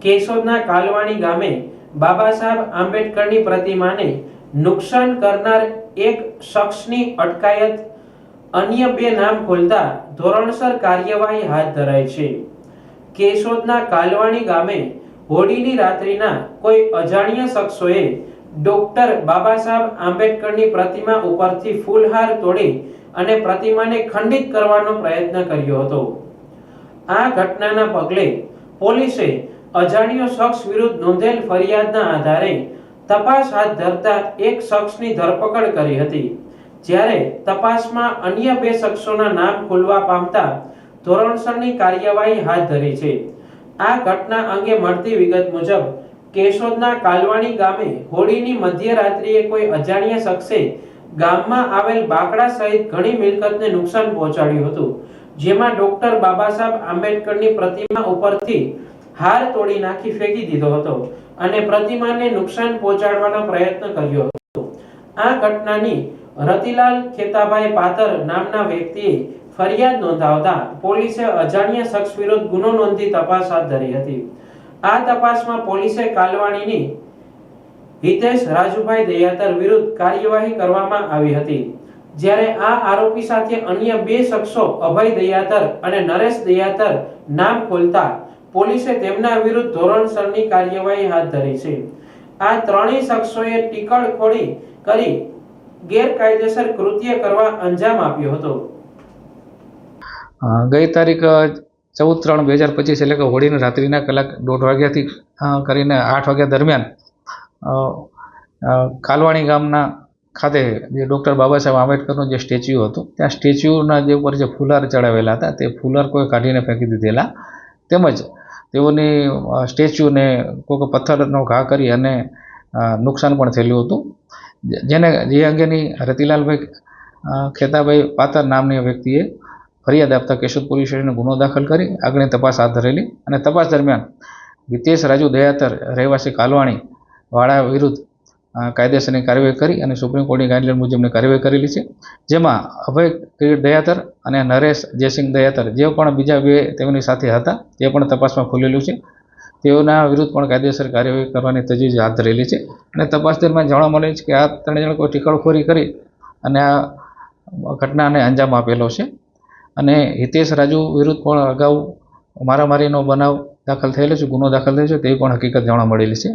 કેશોદના કાલવાણી ગામે બાબા સાહેબ આંબેડકરની પ્રતિમાને નુકસાન કરનાર એક શખ્સની અટકાયત, અન્ય બે નામ ખોલતા ધોરણસર કાર્યવાહી હાથ ધરાઈ છે। કેશોદના કાલવાણી ગામે હોળીની રાત્રિના કોઈ અજાણ્યા શખ્સોએ ડોક્ટર બાબા સાહેબ આંબેડકરની પ્રતિમા ઉપરથી ફૂલહાર તોડી અને પ્રતિમાને ખંડિત કરવાનો પ્રયત્ન કર્યો હતો। આ ઘટનાના પગલે પોલીસે અજાણ્યો શખ્સ વિરુદ્ધ નોંધેલ ફરિયાદના આધારે તપાસ હાથ ધરતા એક શખ્સની ધરપકડ કરી હતી, જ્યારે તપાસમાં અન્ય બે શખ્સોના નામ ખુલવા પામતા ધોરણસરની કાર્યવાહી હાથ ધરી છે। આ ઘટના અંગે મળતી વિગત મુજબ કેશોદના કાલવાણી ગામે હોળીની મધ્યરાત્રિએ કોઈ અજાણ્યા શખ્સે ગામમાં આવેલ બાકડા સહિત ઘણી મિલકતને નુકસાન પહોંચાડ્યું હતું, જેમાં ડોક્ટર બાબા સાહેબ આંબેડકરની પ્રતિમા ઉપરથી હાર તોડી નાખી ફેંકી દીધો હતો અને પ્રતિમાને નુકસાન પહોંચાડવાનો પ્રયત્ન કર્યો હતો। આ ઘટનાની રતિલાલ ખેતાભાઈ પાતર નામના વ્યક્તિએ ફરિયાદ નોંધાવતા પોલીસે અજાણ્યા શખ્સ વિરુદ્ધ ગુનો નોંધી તપાસ હાથ ધરી હતી। આ તપાસમાં પોલીસે કાલવાણીની હિતેશ રાજુભાઈ દયાતર વિરુદ્ધ કાર્યવાહી કરવામાં આવી હતી, જ્યારે આ આરોપી સાથે અન્ય બે શખ્સો અભય દયાતર અને નરેશ દયાતર નામ ખોલતા પોલીસે તેમના વિરુદ્ધ ધોરણસરની કાર્યવાહી હાથ ધરી છે। આ ત્રણેય શખ્સોએ ટીકડખોળી કરી ગેરકાયદેસર કૃત્ય કરવા અંજામ આપ્યો હતો। ગઈ તારીખ 14/3/2025 એટલે કે હોળીની રાત્રિના કલાક 1:30 વાગ્યાથી કરીને 8 વાગ્યા દરમિયાન કાલવાણી ગામના ખાતે જે ડૉક્ટર બાબા સાહેબ આંબેડકરનું જે સ્ટેચ્યુ હતું, ત્યાં સ્ટેચ્યુના જે ઉપર જે ફુલાર ચડાવેલા હતા તે ફુલાર કોઈ કાઢીને ફેંકી દીધેલા, તેમજ તેઓની સ્ટેચ્યુને કોઈ પથ્થરનો ઘા કરી અને નુકસાન પણ થયેલું હતું, જે અંગેની રતિલાલભાઈ ખેતાભાઈ પાતર નામની વ્યક્તિએ ફરિયાદ આપતા કેશોદ પોલીસ સ્ટેશને ગુનો દાખલ કરી આગળની તપાસ હાથ ધરેલી અને તપાસ દરમિયાન હિતેશ રાજુ દયાતર રહેવાસી કાલવાણી વાળા વિરુદ્ધ કાયદેસરની કાર્યવાહી કરી અને સુપ્રીમ કોર્ટની ગાઈડલાઈન મુજબની કાર્યવાહી કરેલી છે, જેમાં અભય દયાતર અને નરેશ જયસિંહ દયાતર જે પણ બીજા બે તેમની સાથે હતા તે પણ તપાસમાં ખુલેલું છે। તેઓના વિરુદ્ધ પણ કાયદેસર કાર્યવાહી કરવાની તજવીજ હાથ ધરેલી છે અને તપાસ દરમિયાન જાણવા મળે છે કે આ ત્રણે જણ કોઈ ટીકડખોરી કરી અને આ ઘટનાને અંજામ આપેલો છે અને હિતેશ રાજુ વિરુદ્ધ પણ અગાઉ મારામારીનો બનાવ દાખલ થયેલો છે, ગુનો દાખલ થયેલો છે, તેવી પણ હકીકત જાણવા મળેલી છે।